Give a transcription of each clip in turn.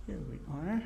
Here we are.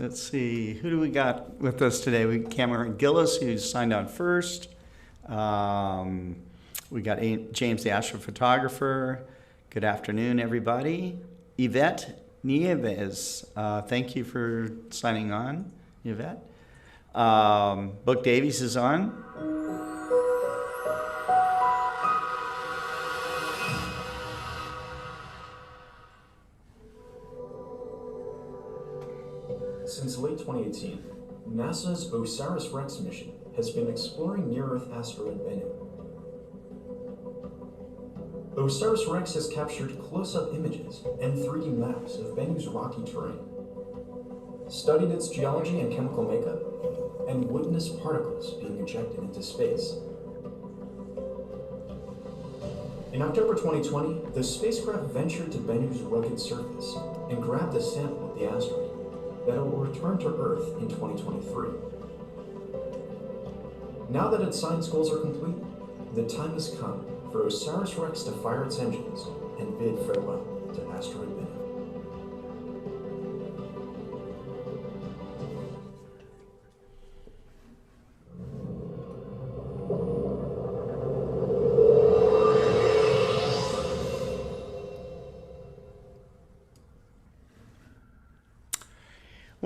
Let's see, who do we got with us today? We got Cameron Gillis, who signed on first. We got James, the astrophotographer. Good afternoon, everybody. Yvette Nieves, thank you for signing on, Yvette. Book Davies is on. Since late 2018, NASA's OSIRIS-REx mission has been exploring near-Earth asteroid Bennu. OSIRIS-REx has captured close-up images and 3D maps of Bennu's rocky terrain, studied its geology and chemical makeup, and woodinous particles being ejected into space. In October 2020, the spacecraft ventured to Bennu's rugged surface and grabbed a sample of the asteroid that it will return to Earth in 2023. Now that its science goals are complete, the time has come for OSIRIS-REx to fire its engines and bid farewell to asteroid Bennu.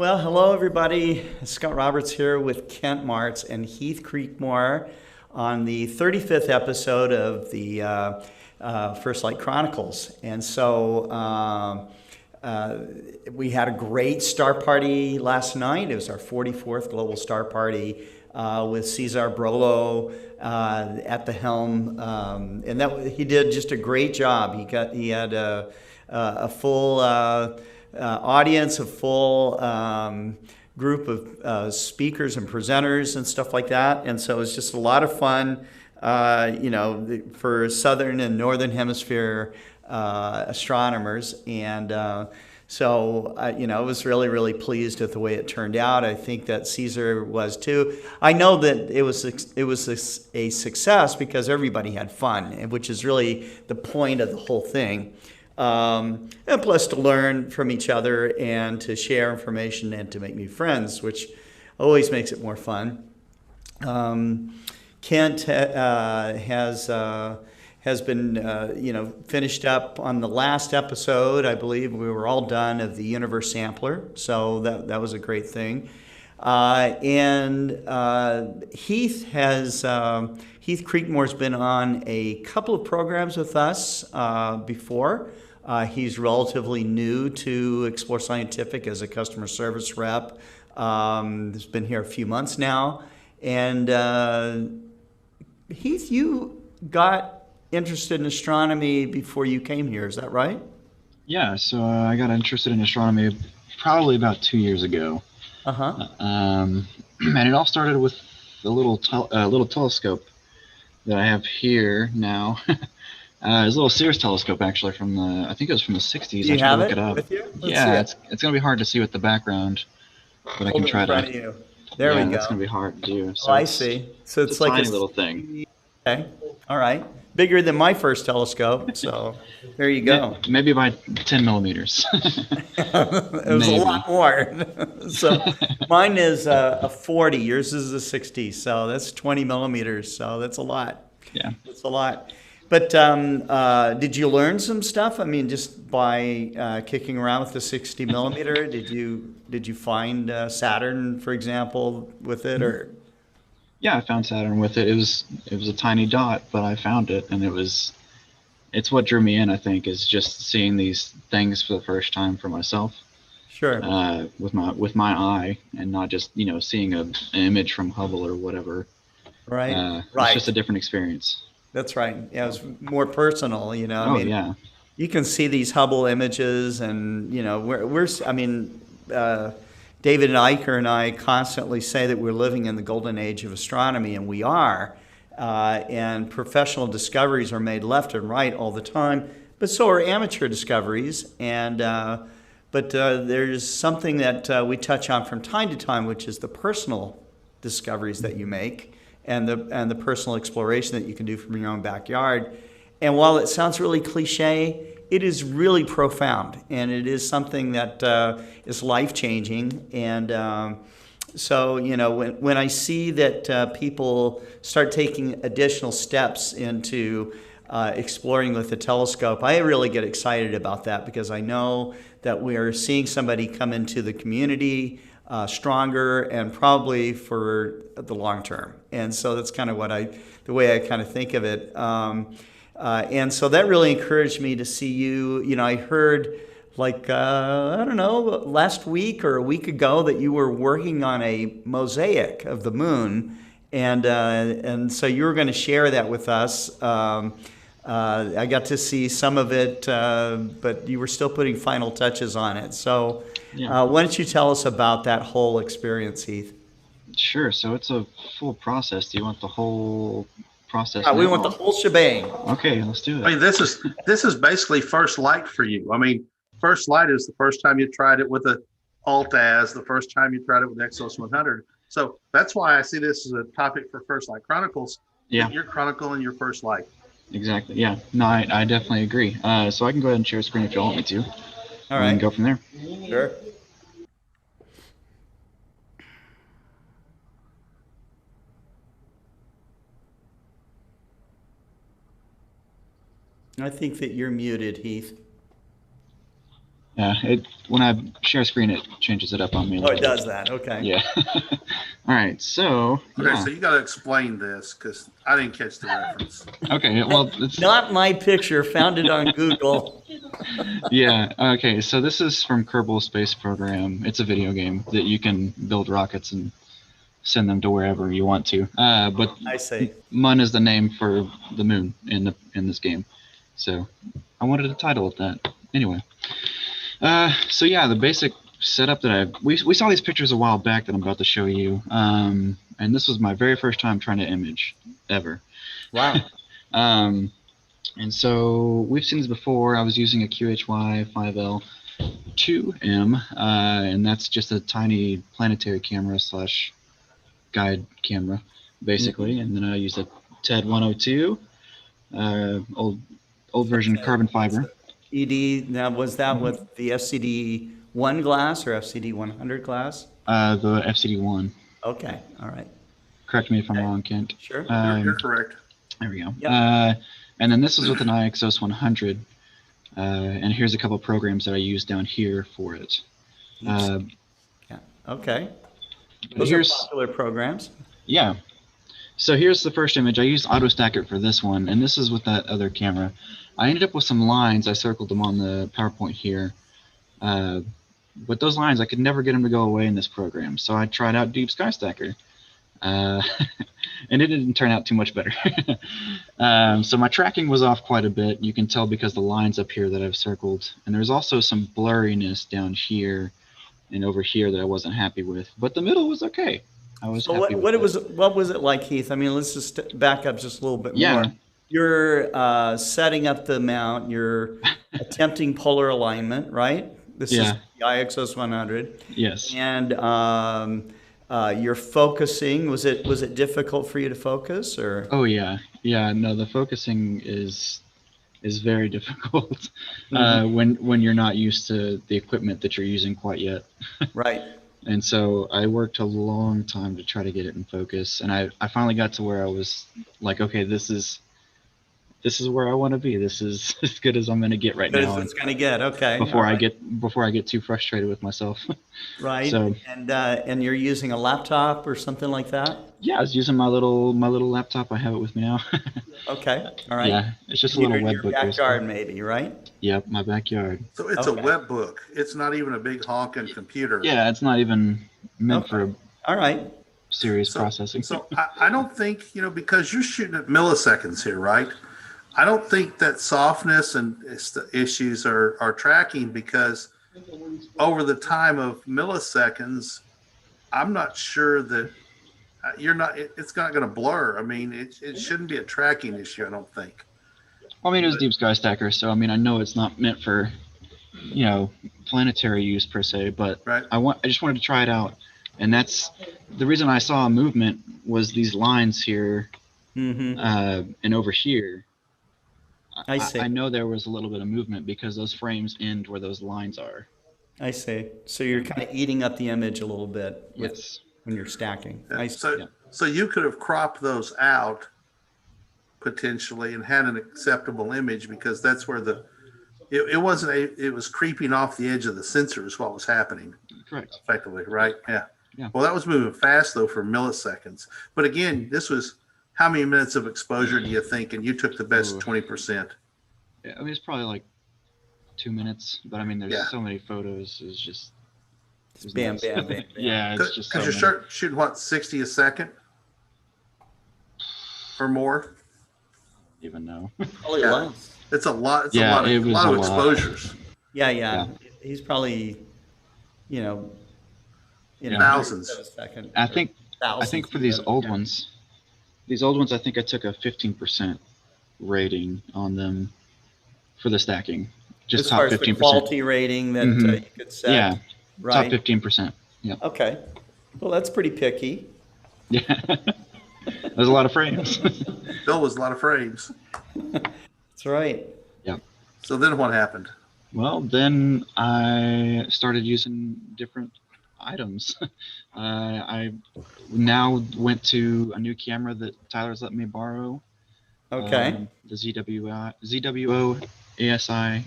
Well, hello everybody. Scott Roberts here with Kent Martz and Heath Creekmoore on the 35th episode of the FirstLight Chronicles. And so we had a great star party last night. It was our 44th Global Star Party with Cesar Brolo at the helm. And he did just a great job. He had a full audience, a full group of speakers and presenters and stuff like that. And so it was just a lot of fun, for Southern and Northern Hemisphere astronomers. And I was really, really pleased with the way it turned out. I think that Caesar was too. I know that it was a success because everybody had fun, which is really the point of the whole thing. And plus to learn from each other and to share information and to make new friends, which always makes it more fun. Kent has been finished up on the last episode. I believe we were all done of the Universe Sampler, so that was a great thing. And Heath Creekmoore's been on a couple of programs with us before. He's relatively new to Explore Scientific as a customer service rep. He's been here a few months now. And Heath, you got interested in astronomy before you came here, is that right? Yeah, so I got interested in astronomy probably about 2 years ago. Uh-huh. And it all started with a little telescope that I have here now. It's a little Sears telescope, actually, I think it was from the 60s. You I tried have to look it it up. with you? Yeah, it's going to be hard to see with the background, but I can try in front to. of you. There we go. That's going to be hard to do. So Oh, I see. So it's a like tiny little thing. Okay. All right. Bigger than my first telescope. So there you go. Maybe by 10 millimeters. It was a lot more. So mine is a 40. Yours is a 60. So that's 20 millimeters. So that's a lot. Yeah. That's a lot. But did you learn some stuff? I mean, just by kicking around with the 60 millimeter, did you find Saturn, for example, with it, or? Yeah, I found Saturn with it. It was a tiny dot, but I found it, and it's what drew me in. I think is just seeing these things for the first time for myself. Sure. With my eye, and not just seeing an image from Hubble or whatever. Right. It's just a different experience. That's right. Yeah, it was more personal. Yeah. You can see these Hubble images, and David Eicher and I constantly say that we're living in the golden age of astronomy, and we are. And professional discoveries are made left and right all the time, but so are amateur discoveries. And but there's something that we touch on from time to time, which is the personal discoveries that you make, and the personal exploration that you can do from your own backyard. And while it sounds really cliche, it is really profound, and it is something that is life-changing. And so, when I see that people start taking additional steps into exploring with the telescope, I really get excited about that, because I know that we are seeing somebody come into the community stronger, and probably for the long term. And so that's kind of the way I kind of think of it. And so that really encouraged me to see you. I heard last week or a week ago that you were working on a mosaic of the moon, and so you were going to share that with us. I got to see some of it, but you were still putting final touches on it. So why don't you tell us about that whole experience, Heath? Sure. So it's a full process. Do you want the whole process? We want the whole shebang. Okay, let's do it. I mean, this is basically FirstLight for you. I mean, FirstLight is the first time you tried it with the Alt-Az, the first time you tried it with Exos 100. So that's why I see this as a topic for FirstLight Chronicles. Yeah. Your Chronicle and your FirstLight. Exactly. Yeah. No, I definitely agree. So I can go ahead and share a screen if you want me to. All right. And go from there. Sure. I think that you're muted, Heath. When I share screen, it changes it up on me. Oh, it does that. Okay. Yeah. All right. So. Okay, Yeah. so you got to explain this because I didn't catch the reference. Okay. Well, it's Not my picture. Found it on Google. yeah. Okay. So this is from Kerbal Space Program. It's a video game that you can build rockets and send them to wherever you want to. But I see. Mun is the name for the moon in this game. So I wanted to title it that. Anyway. So yeah, the basic setup that we saw these pictures a while back that I'm about to show you. And this was my very first time trying to image ever. Wow. And so we've seen this before. I was using a QHY 5L2M, and that's just a tiny planetary camera / guide camera, basically. And then I used a TED 102, old version carbon fiber. ED, now was that with the FCD1 glass or FCD100 glass? The FCD1. Okay, all right. Correct me if I'm wrong, Kent. Sure. You're correct. There we go. Yep. And then this is with an IXOS 100. And here's a couple of programs that I use down here for it. Yeah. Okay. Those are popular programs. Yeah. So here's the first image. I used AutoStacker for this one, and this is with that other camera. I ended up with some lines. I circled them on the PowerPoint here. But those lines, I could never get them to go away in this program. So I tried out Deep Sky Stacker. And it didn't turn out too much better. So my tracking was off quite a bit. You can tell because the lines up here that I've circled. And there's also some blurriness down here and over here that I wasn't happy with. But the middle was okay. I was happy with it. What was it like, Heath? I mean, let's just back up just a little bit Yeah. more. You're setting up the mount. You're attempting polar alignment, right? This is the IXOS 100. Yes. And you're focusing. Was it difficult for you to focus, or? Oh yeah. No, the focusing is very difficult when you're not used to the equipment that you're using quite yet. Right. And so I worked a long time to try to get it in focus, and I finally got to where I was like, okay, this is where I want to be. This is as good as I'm going to get right now. It's going to get okay. Before I get too frustrated with myself. Right. So and you're using a laptop or something like that? Yeah, I was using my little laptop. I have it with me now. Okay. All right. Yeah, it's just a little web book. Your backyard, maybe, right? Yep, my backyard. So it's a web book. It's not even a big honking computer. Yeah, it's not even meant for all right serious processing. So I don't think, because you're shooting at milliseconds here, right? I don't think that softness and issues are tracking, because over the time of milliseconds, I'm not sure that it's not going to blur. I mean, it shouldn't be a tracking issue, I don't think. I mean, it was Deep Sky Stacker, so I mean, I know it's not meant for, planetary use per se, but right. I just wanted to try it out. And that's the reason I saw a movement was these lines here and over here. I see. I know there was a little bit of movement because those frames end where those lines are. I see. So you're kind of eating up the image a little bit. Yes. When you're stacking. Yeah. So you could have cropped those out potentially and had an acceptable image, because that's where it was creeping off the edge of the sensor is what was happening. Correct. Effectively, right? Yeah. Yeah. Well, that was moving fast though for milliseconds. But again, this was how many minutes of exposure do you think? And you took the best 20%. Yeah, I mean, it's probably like 2 minutes, but I mean, there's so many photos. It's just bam. Yeah, it's just because you're shooting what, 60 a second or more? Even know. Probably less. It's a lot. It's a lot of exposures. Yeah. He's probably, thousands. I think for these old ones, I think I took a 15% rating on them for the stacking. Just as top far as 15%. the quality rating that you could set. Yeah. Right. Top 15%. Yeah. Okay. Well, that's pretty picky. Yeah. There's a lot of frames. Bill was a lot of frames. That's right. Yeah. So then what happened? Well, then I started using different items. I now went to a new camera that Tyler's let me borrow. Okay. The ZWO ASI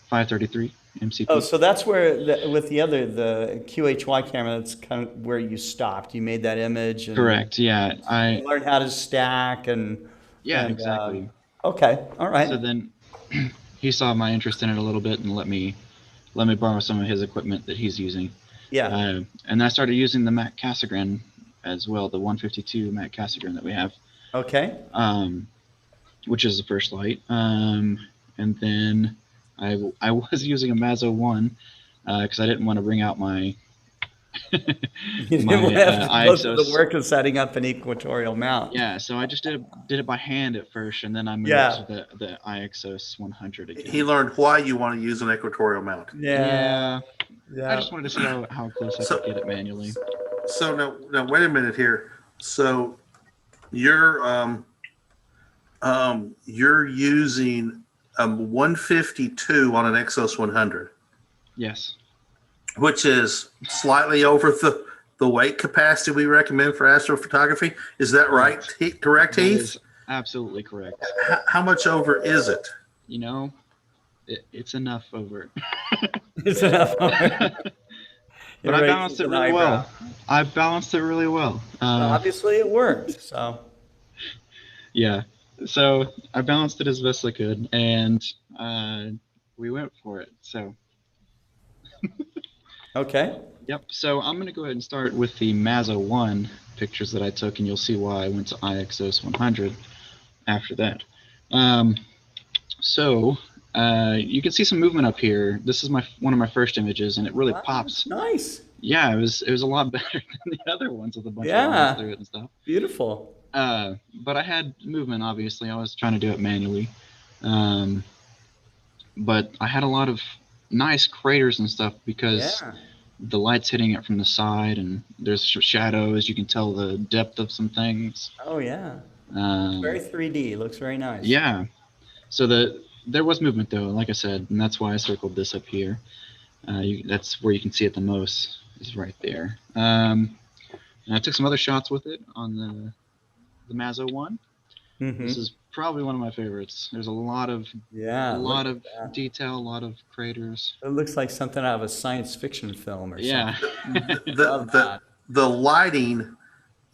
533. MCP. Oh, so that's where with the QHY camera, that's kind of where you stopped. You made that image and Correct. Yeah. you learned how to stack Yeah, and exactly. okay, all So right. then he saw my interest in it a little bit and let me borrow some of his equipment that he's using. Yeah. And I started using the Mac Cassegrain as well, the 152 Mac Cassegrain that we have, Okay. which is the FirstLight. And then I was using a Mazo 1 because I didn't want to bring out my You didn't my have to go through the IXOS. work of setting up an equatorial mount. Yeah, so I just did it by hand at first, and then I moved Yeah. to the IXOS 100 again. He learned why you want to use an equatorial mount. Yeah. I Yeah. just wanted to see how close I could get it manually. So now wait a minute here. So you're using 152 on an Exos 100, Yes. which is slightly over the weight capacity we recommend for astrophotography. Is that right? Correct, That Heath? is absolutely correct. How much over is it? You know, it's enough over. It's enough. But I balanced it really well. I balanced it really well. Obviously, it worked. So Yeah. So I balanced it as best I could, and we went for it. So, okay. yep. So I'm going to go ahead and start with the Mazo 1 pictures that I took, and you'll see why I went to IXOS 100 after that. So you can see some movement up here. This is one of my first images, and it really pops. Nice. Yeah, it was a lot better than the other ones with a bunch of Yeah. lines through it and stuff. Beautiful. But I had movement, obviously. I was trying to do it manually. But I had a lot of nice craters and stuff because Yeah. the light's hitting it from the side, and there's shadows. You can tell the depth of some things. Oh yeah. Um, Very 3D. Looks very nice. yeah. So there was movement, though, like I said, and that's why I circled this up here. That's where you can see it the most, is right there. And I took some other shots with it on the Mazo 1. Mm-hmm. This is probably one of my favorites. There's a lot of Yeah. a lot of look at that. detail, a lot of craters. It looks like something out of a science fiction film or Yeah. something. Love that. The lighting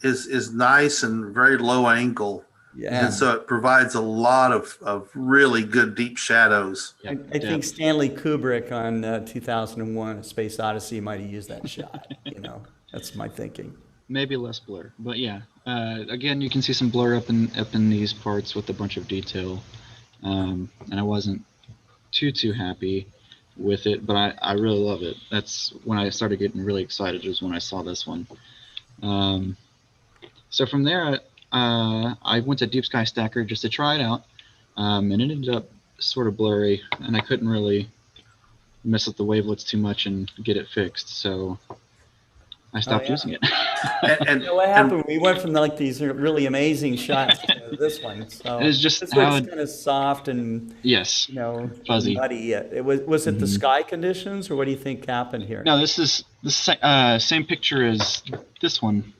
is nice and very low angle. Yeah. And so it provides a lot of really good deep shadows. I think Stanley Kubrick on 2001: A Space Odyssey might have used that shot. That's my thinking. Maybe less blur, but yeah. Again, you can see some blur up in these parts with a bunch of detail, and I wasn't too happy with it, but I really love it. That's when I started getting really excited, was when I saw this one. So from there, I went to Deep Sky Stacker just to try it out, and it ended up sort of blurry, and I couldn't really mess with the wavelets too much and get it fixed, so I stopped using it. And What happened? We went from like these really amazing shots to this one. So It is just this how one's kind of soft and Yes. Fuzzy. muddy. Was it the sky conditions, or what do you think happened here? No, this is the same picture as this one,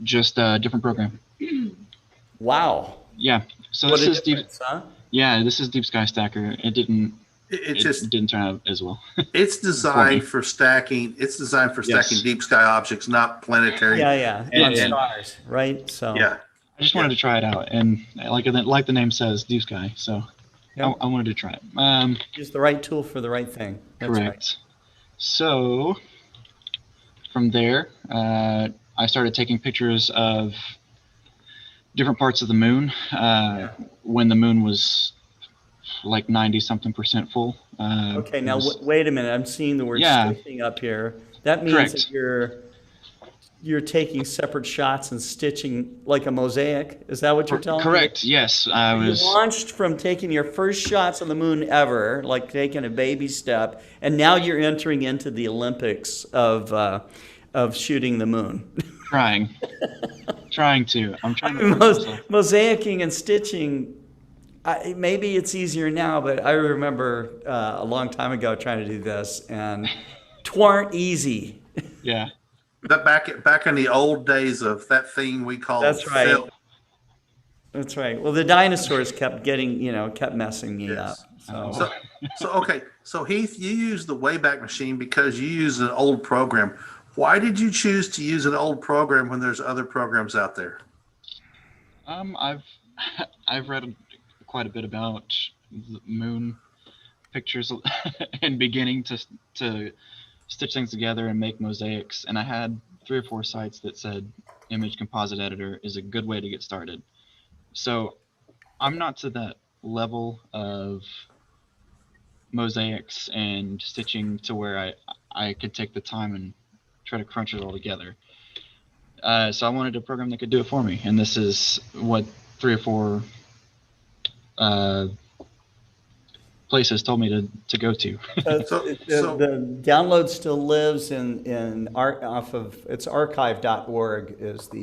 just a different program. Wow. Yeah. So What this a is deep. difference, huh? Yeah, this is Deep Sky Stacker. It didn't turn out as well. it's designed for stacking. It's designed for stacking Yes. deep sky objects, not planetary. Yeah. And- On and- stars, right? So Yeah. I just wanted to try it out, and like the name says, Deep Sky. So Yep. I wanted to try it. use the right tool for the right thing. That's Correct. right. So from there, I started taking pictures of different parts of the moon when the moon was like 90-something% full. Okay, now it was- wait a minute. I'm seeing the word Yeah. stitching up here. That means Correct. that you're taking separate shots and stitching like a mosaic. Is that what you're telling me? Correct. Yes, I You was. launched from taking your first shots on the moon ever, like taking a baby step, and now you're entering into the Olympics of shooting the moon. Trying to. I'm trying to. Mosaicing and stitching. Maybe it's easier now, but I remember a long time ago trying to do this, and tweren't easy. Yeah. That back in the old days of that thing we call That's right. film. That's right. Well, the dinosaurs kept messing me up. So. So Heath, you use the Wayback Machine because you use an old program. Why did you choose to use an old program when there's other programs out there? I've I've read quite a bit about the moon pictures and beginning to stitch things together and make mosaics, and I had 3 or 4 sites that said image composite editor is a good way to get started. So I'm not to that level of mosaics and stitching to where I could take the time and try to crunch it all together. So I wanted a program that could do it for me, and this is what 3 or 4 uh, places told me to go to. So the download still lives in off of it's archive.org is the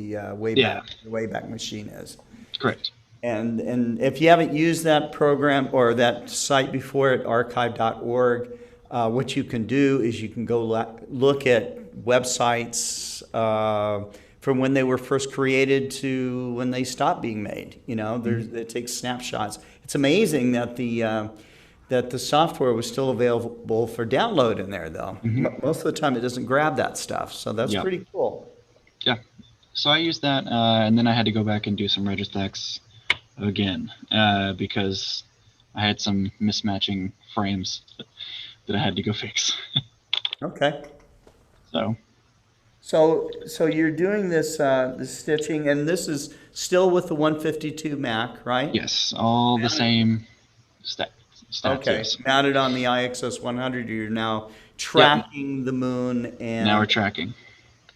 Yeah, Wayback Machine is. correct. And if you haven't used that program or that site before at archive.org, what you can do is you can go look at websites from when they were first created to when they stopped being made. You know, it takes snapshots. It's amazing that the software was still available for download in there, though. Most of the time, it doesn't grab that stuff, so that's Yeah. pretty cool. Yeah. So I used that, and then I had to go back and do some registacks again because I had some mismatching frames that I had to go fix. Okay. So So you're doing this stitching, and this is still with the 152 Mac, right? yes, all the same stats. Okay. Yes. Mounted on the IXS 100, you're now Yep. tracking the moon, Now we're tracking.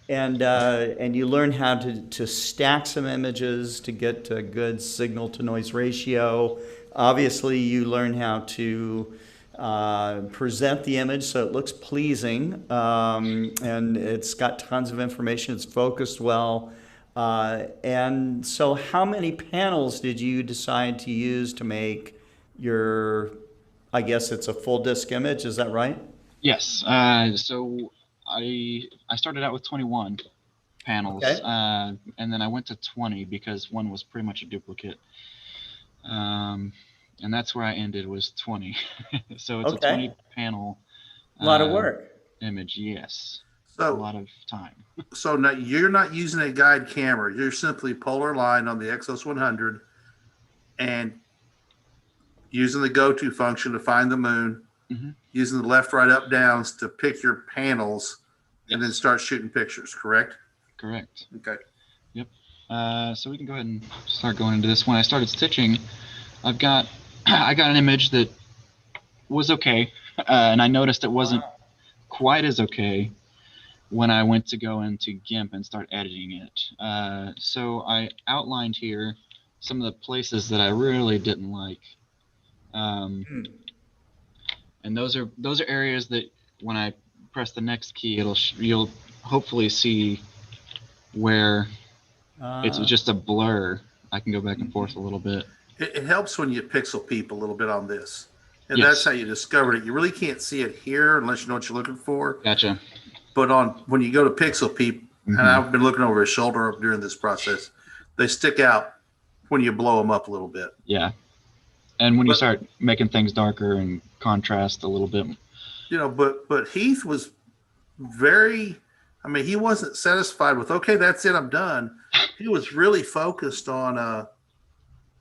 and you learn how to stack some images to get a good signal to noise ratio. Obviously, you learn how to present the image so it looks pleasing, and it's got tons of information. It's focused well. And so how many panels did you decide to use to make your, I guess it's a full disk image, is that right? Yes. So I started out with 21 panels, Okay. and then I went to 20 because one was pretty much a duplicate. And that's where I ended was 20. So it's a Okay. 20 panel A lot of work. image. Yes, a So lot of time. so now you're not using a guide camera. You're simply polar line on the Exos 100 and using the go-to function to find the moon, hmm using the left, right, up, downs to pick your panels, and then Yes, start shooting pictures. Correct? correct. Okay. Yep. So we can go ahead and start going into this. When I started stitching, I've got I got an image that was okay, and I noticed it wasn't quite as okay when I went to go into GIMP and start editing it. So I outlined here some of the places that I really didn't like, um, and those are areas that when I press the next key, you'll hopefully see where it's Uh, just a blur. I can go back and forth a little bit. It helps when you pixel peep a little bit on this. And that's Yes, how you discovered it. You really can't see it here unless you know what you're looking for. gotcha. But when you go to pixel peep, and hmm I've been looking over his shoulder during this process, they stick out when you blow them up a little bit. Yeah, and when you But start making things darker and contrast a little bit, but Heath was very, I mean, he wasn't satisfied with, okay, that's it, I'm done. He was really focused on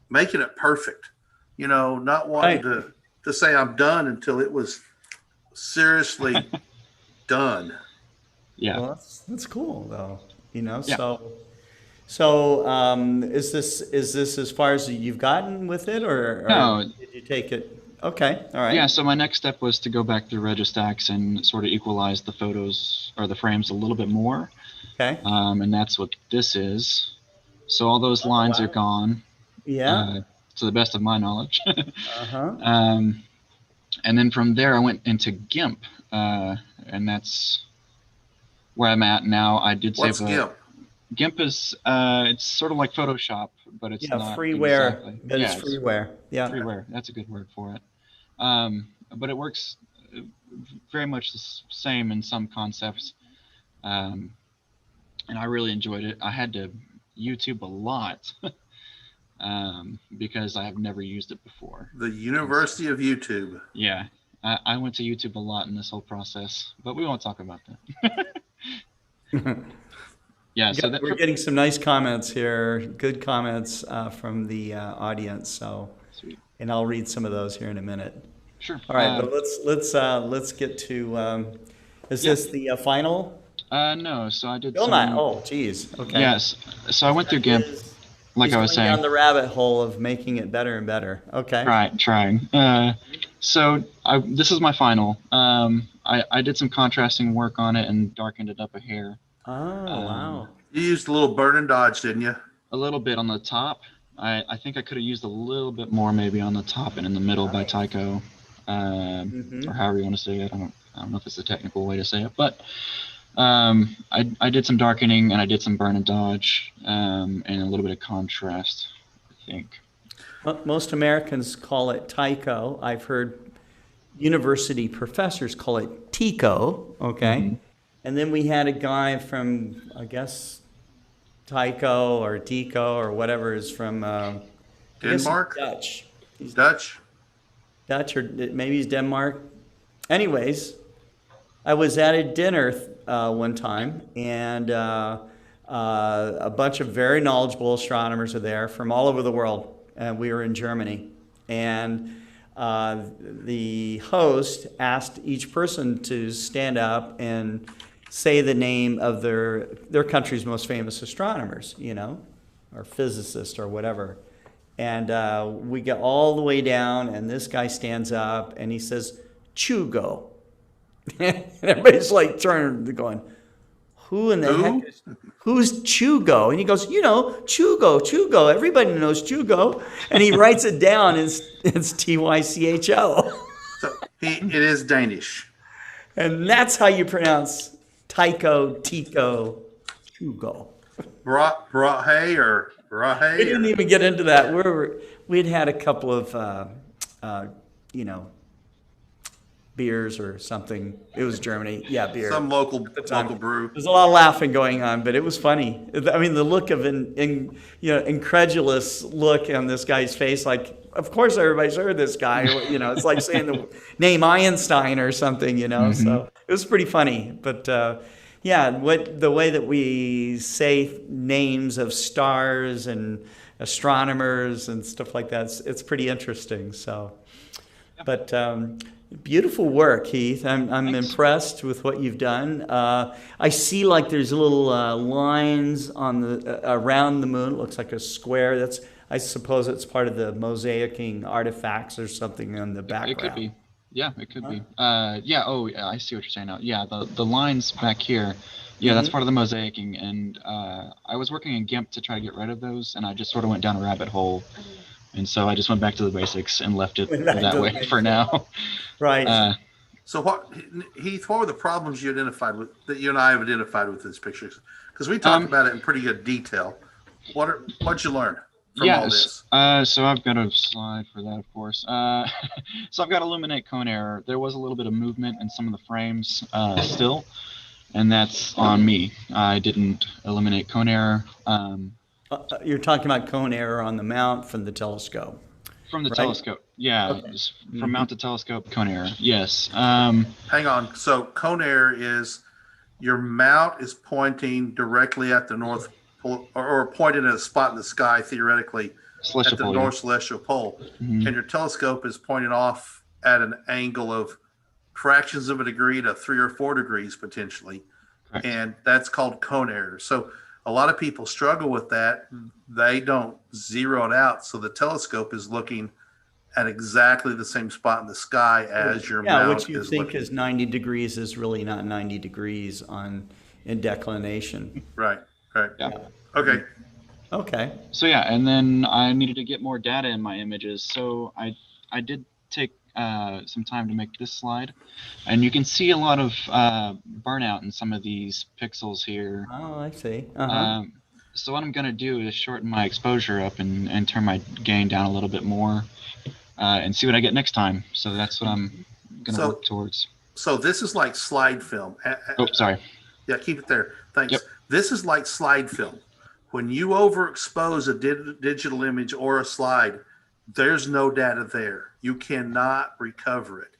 making it perfect, not wanting right. to say I'm done until it was seriously done. yeah, Well, that's cool though. You know, yeah. so is this as far as you've gotten with it, or No, did you take it? Okay, all yeah. right. So my next step was to go back through Registacks and sort of equalize the photos or the frames a little bit more, Okay. and that's what this is. So all those lines are Wow. gone, Yeah. uh, to the best of my knowledge. Uh-huh. um, and then from there, I went into GIMP, and that's where I'm at now. I did What's save a GIMP? GIMP is it's sort of like Photoshop, but it's Yeah, not freeware, exactly. but it's Yeah, it's freeware. Yeah. freeware. That's a good word for it. But it works very much the same in some concepts, um, and I really enjoyed it. I had to YouTube a lot because I have never used it before. The University of YouTube. Yeah, I went to YouTube a lot in this whole process, but we won't talk about that. Yeah, so We're getting some nice comments here, good comments from the audience. So, Sweet. And I'll read some of those here in a minute. Sure. All right, but let's get to. Is this the final? No. So I did. Still not. Oh, geez. Okay. Yes. So I went through GIMP, like He's I was going saying. down the rabbit hole of making it better and better. Okay. Right, trying. So this is my final. I did some contrasting work on it and darkened it up a hair. Oh, wow. You used a little burn and dodge, didn't you? A little bit on the top. I think I could have used a little bit more maybe on the top and in the middle by Tycho, or however you want to say it. I don't know if it's a technical way to say it, but I did some darkening and I did some burn and dodge and a little bit of contrast, I think. Most Americans call it Tycho. I've heard university professors call it Tico, okay? Mm-hmm. And then we had a guy from, I guess, Tycho or Tico or whatever is from I guess Denmark? he's Dutch. He's Dutch? Dutch or maybe he's Denmark. Anyways, I was at a dinner one time and a bunch of very knowledgeable astronomers are there from all over the world. And we were in Germany. And the host asked each person to stand up and say the name of their country's most famous astronomers, or physicists or whatever. And we get all the way down, and this guy stands up and he says, Chugo. And everybody's like turning, going, who in the heck is, who's Chugo? And he goes, Chugo. Everybody knows Chugo. And he writes it down. It's Tycho. So it is Danish. And that's how you pronounce Tycho, Tico, Chugo. Brahe or Brahe? We didn't even get into that. We'd had a couple of, beers or something. It was Germany. Yeah, beer. Some local time. brew. There's a lot of laughing going on, but it was funny. I mean, the look of incredulous look on this guy's face, like, of course everybody's heard this guy. It's like saying the name Einstein or something. So it was pretty funny. But the way that we say names of stars and astronomers and stuff like that, it's pretty interesting. So, but. Beautiful work, Heath. I'm impressed with what you've done. I see like there's little lines on around the moon. It looks like a square. I suppose it's part of the mosaicing artifacts or something in the background. It could be. Yeah, it could be. Yeah. Oh, yeah, I see what you're saying now. Yeah, the lines back here. Yeah, that's part of the mosaicing. And I was working in GIMP to try to get rid of those, and I just sort of went down a rabbit hole. And so I just went back to the basics and left it that way for now. Right. So Heath, what were the problems you identified with that you and I have identified with this picture? Because we talked about it in pretty good detail. What'd you learn from all this? So I've got a slide for that, of course. So I've got illuminate cone error. There was a little bit of movement in some of the frames still, and that's on me. I didn't eliminate cone error. You're talking about cone error on the mount from the telescope. From the telescope, yeah. Okay. From mount to telescope, cone error, yes. Hang on. So cone error is your mount is pointing directly at the north pole, or pointing at a spot in the sky, theoretically, at the north celestial pole. And your telescope is pointing off at an angle of fractions of a degree to 3 or 4 degrees, potentially. Correct. And that's called cone error. So a lot of people struggle with that. They don't zero it out. So the telescope is looking at exactly the same spot in the sky as your mount. Yeah, which you think is 90 degrees is really not 90 degrees in declination. Right. Yeah. Okay. So yeah, and then I needed to get more data in my images. So I did take some time to make this slide, and you can see a lot of burnout in some of these pixels here. Oh, I see. So what I'm going to do is shorten my exposure up and turn my gain down a little bit more and see what I get next time. So that's what I'm going to work towards. So this is like slide film. Oh, sorry. Yeah, keep it there. Thanks. Yep. This is like slide film, When you overexpose a digital image or a slide, there's no data there. You cannot recover it.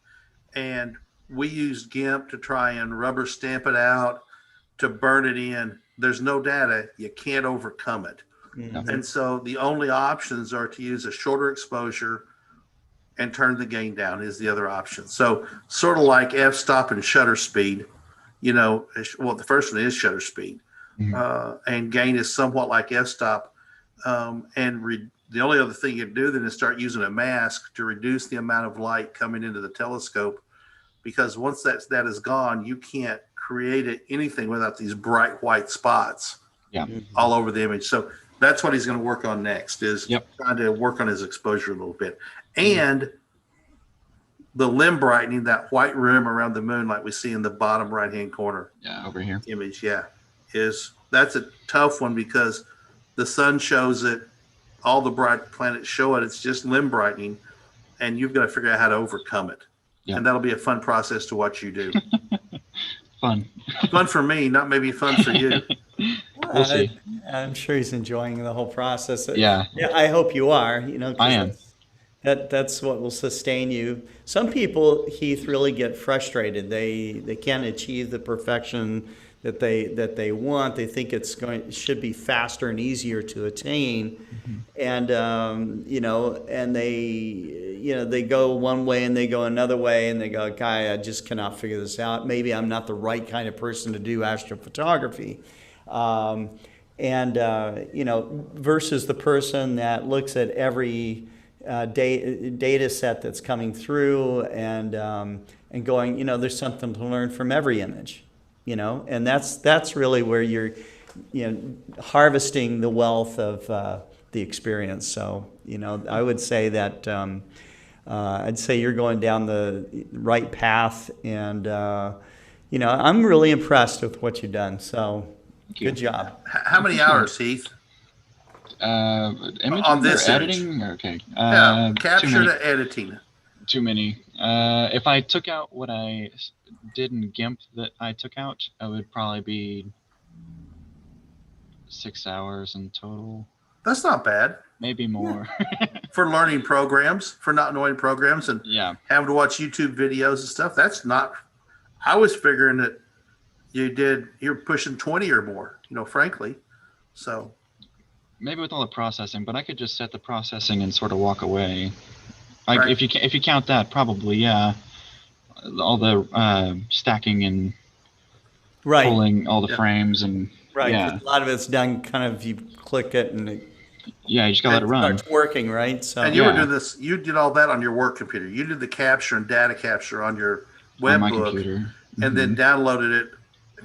And we used GIMP to try and rubber stamp it out, to burn it in. There's no data. You can't overcome it. Mhm. And so the only options are to use a shorter exposure and turn the gain down is the other option. So sort of like f-stop and shutter speed, well, the first one is shutter speed. And gain is somewhat like f-stop. The only other thing you can do then is start using a mask to reduce the amount of light coming into the telescope, because once that is gone, you can't create anything without these bright white spots all over the image. So that's what he's going to work on next, is trying to work on his exposure a little bit. And the limb brightening, that white rim around the moon like we see in the bottom right-hand corner. Yeah, over here. Image, that's a tough one because the sun shows it, all the bright planets show it, it's just limb brightening, and you've got to figure out how to overcome it. Yeah. And that'll be a fun process to watch you do. Fun. Fun for me, not maybe fun for you. We'll see. I'm sure he's enjoying the whole process. Yeah. I hope you are. 'Cause I am. That's what will sustain you. Some people, Heath, really get frustrated. They can't achieve the perfection that they want. They think it should be faster and easier to attain, and and they go one way and they go another way, and they go, "Guy, I just cannot figure this out. Maybe I'm not the right kind of person to do astrophotography." Versus the person that looks at every data set that's coming through and going, there's something to learn from every image, and that's really where you're, harvesting the wealth of the experience. So, I would say that I'd say you're going down the right path, and I'm really impressed with what you've done. So, good job. How many hours, Heath? Imaging On this or image. editing? Okay. Capture to editing. Too many. If I took out what I did in GIMP that I took out, it would probably be 6 hours in total. That's not bad. Maybe more. For learning programs, for not knowing programs and having to watch YouTube videos and stuff. That's not, I was figuring that you're pushing 20 or more, frankly. So maybe with all the processing, but I could just set the processing and sort of walk away. Like Right. if you count that, probably, yeah. All the stacking and Right. pulling all the frames and Right. yeah. A lot of it's done kind of, you click it and it Yeah, you just gotta let it run. starts working, right? So And you were doing this, you did all that on your work computer. You did the capture and data capture on your On my web book, computer. and then downloaded it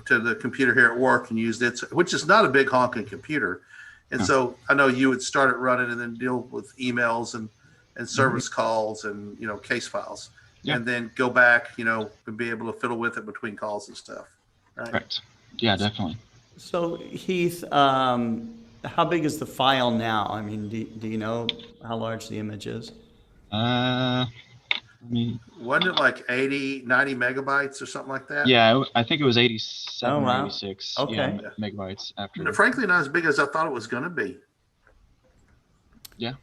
to the computer here at work and used it, which is not a big honking computer. And so I know you would start it running and then deal with emails and service calls and, case files, and then go back, and be able to fiddle with it between calls and stuff. Right. Correct. Yeah, definitely. So Heath, how big is the file now? I mean, do you know how large the image is? I mean, Wasn't it like 80, 90 megabytes or something like that? yeah, I think it was 87 Oh, wow. or 86 Okay. megabytes after. And frankly, not as big as I thought it was going to be. Yeah.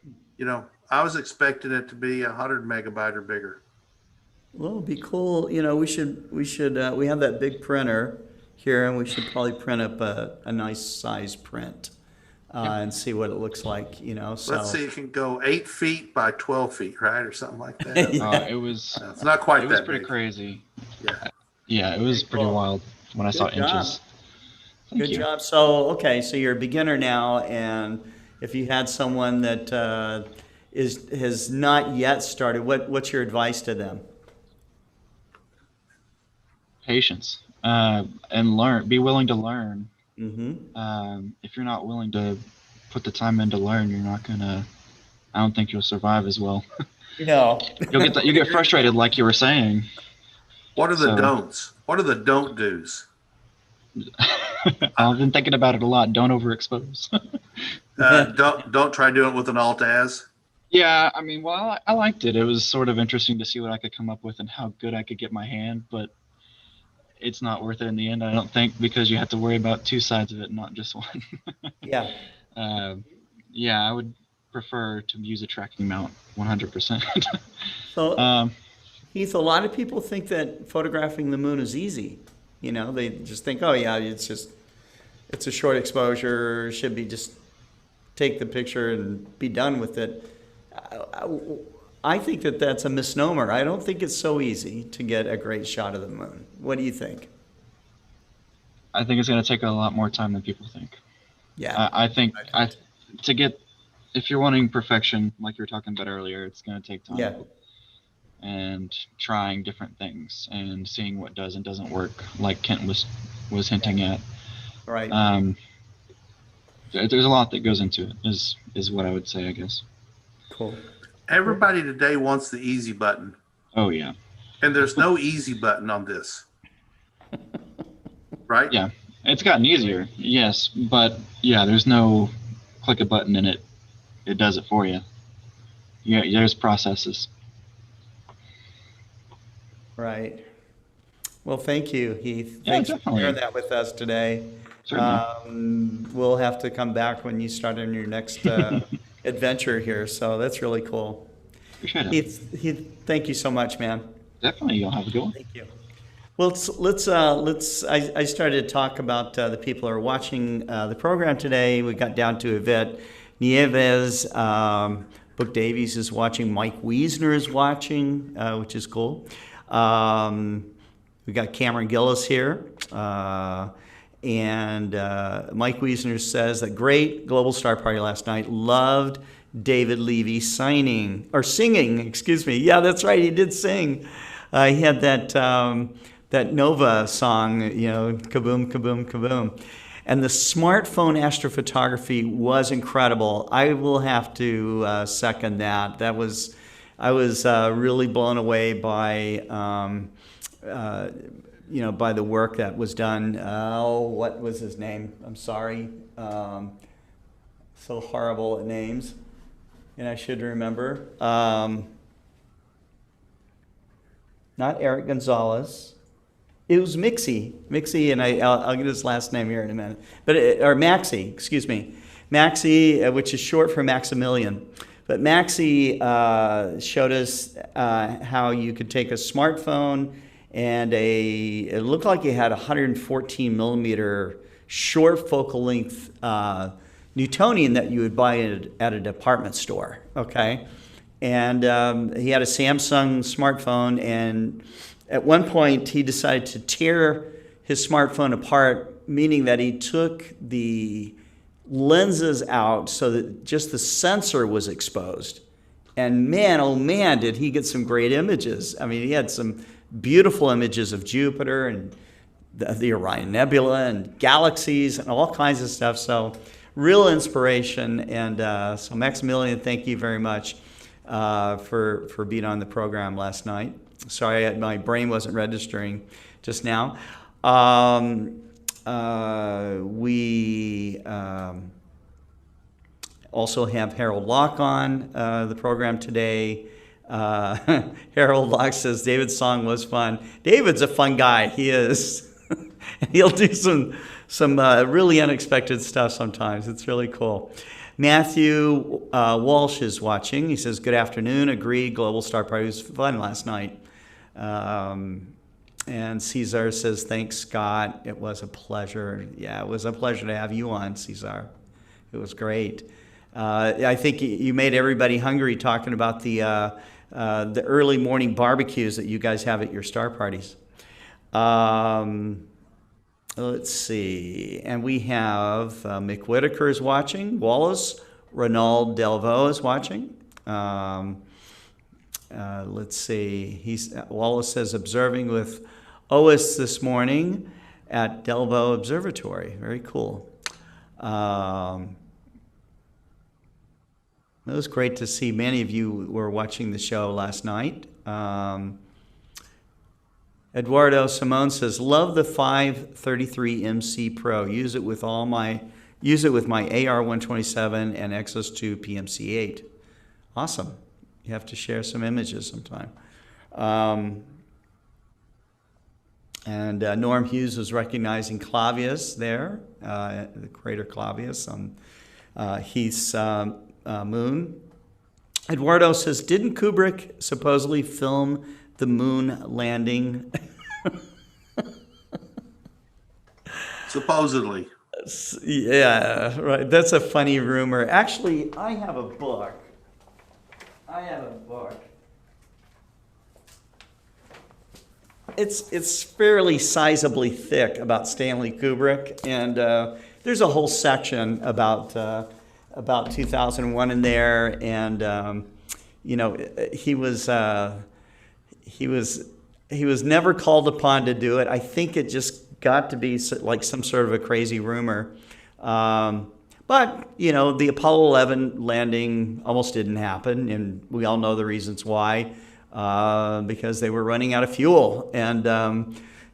I was expecting it to be 100 megabyte or bigger. Well, it'd be cool. We should we have that big printer here, and we should probably print up a nice size print and see what it looks like. So Let's see, it can go 8 feet by 12 feet, right? Or something like that. It was. It's not quite It was that pretty big. crazy. Yeah. Yeah, it was pretty cool. wild when I saw Good job. inches. Thank Good you. job. So so you're a beginner now, and if you had someone that has not yet started, what's your advice to them? Patience and learn. Be willing to learn. Mm-hmm. If you're not willing to put the time in to learn, you're not gonna. I don't think you'll survive as well. No. You'll get frustrated, like you were saying. What are the So- don'ts? What are the don't do's? I've been thinking about it a lot. Don't overexpose. Don't try doing it with an alt as. Yeah, I mean, well, I liked it. It was sort of interesting to see what I could come up with and how good I could get my hand, but it's not worth it in the end, I don't think, because you have to worry about two sides of it, not just one. Yeah. Yeah, I would prefer to use a tracking mount 100%. So, Heath, a lot of people think that photographing the moon is easy. You know, they just think, oh yeah, it's a short exposure, should be just take the picture and be done with it. I think that that's a misnomer. I don't think it's so easy to get a great shot of the moon. What do you think? I think it's going to take a lot more time than people think. Yeah. I think to get, if you're wanting perfection, like you were talking about earlier, it's going to take time. Yeah. And trying different things and seeing what does and doesn't work, like Kent was hinting at. Right. There's a lot that goes into it, is what I would say, I guess. Cool. Everybody today wants the easy button, Oh yeah. and there's no easy button on this. Right? Yeah. It's gotten easier, yes, but yeah, there's no click a button and it does it for you. Yeah, there's processes. Right. Well, thank you, Heath. Yeah, Thanks definitely. for sharing that with us today. Certainly. We'll have to come back when you start on your next adventure here. So that's really cool. Appreciate it. Heath, thank you so much, man. Definitely, you'll have a good one. Thank you. Well, let's. I started to talk about the people who are watching the program today. We got down to Yvette Nieves. Book Davies is watching. Mike Wiesner is watching, which is cool. We got Cameron Gillis here. And Mike Wiesner says that great Global Star Party last night. Loved David Levy singing. Excuse me. Yeah, that's right. He did sing. He had that Nova song, you know, kaboom, kaboom, kaboom. And the smartphone astrophotography was incredible. I will have to second that. I was really blown away by, by the work that was done. What was his name? I'm sorry. So horrible at names, and I should remember. Not Eric Gonzalez. It was Mixie, and I'll get his last name here in a minute. Or Maxie, excuse me. Maxie, which is short for Maximilian. But Maxie showed us how you could take a smartphone and it looked like it had 114 millimeter short focal length Newtonian that you would buy at a department store, okay? And he had a Samsung smartphone, and at one point he decided to tear his smartphone apart, meaning that he took the lenses out so that just the sensor was exposed. And man, oh man, did he get some great images. I mean, he had some beautiful images of Jupiter and the Orion Nebula and galaxies and all kinds of stuff. So real inspiration. And so Maximilian, thank you very much for being on the program last night. Sorry, my brain wasn't registering just now. We also have Harold Locke on the program today. Harold Locke says David's song was fun. David's a fun guy. He is. He'll do some really unexpected stuff sometimes. It's really cool. Matthew Walsh is watching. He says, good afternoon. Agreed. Global Star Party was fun last night. And Cesar says, thanks, Scott. It was a pleasure. Yeah, it was a pleasure to have you on, Cesar. It was great. I think you made everybody hungry talking about the early morning barbecues that you guys have at your star parties. Let's see. And we have Mick Whitaker is watching. Wallace, Ronald Delvaux is watching. Let's see. Wallace says observing with OIS this morning at Delvaux Observatory. Very cool. It was great to see many of you were watching the show last night. Eduardo Simone says, love the 533 MC Pro. Use it with my AR127 and Exos 2 PMC8. Awesome. You have to share some images sometime. And Norm Hughes was recognizing Clavius there, the crater Clavius on Heath's moon. Eduardo says, didn't Kubrick supposedly film the moon landing? Supposedly. Yeah, right. That's a funny rumor. Actually, I have a book. It's fairly sizably thick about Stanley Kubrick, and there's a whole section about 2001 in there, and you know, he was never called upon to do it. I think it just got to be like some sort of a crazy rumor. But, you know, the Apollo 11 landing almost didn't happen, and we all know the reasons why. Because they were running out of fuel. And,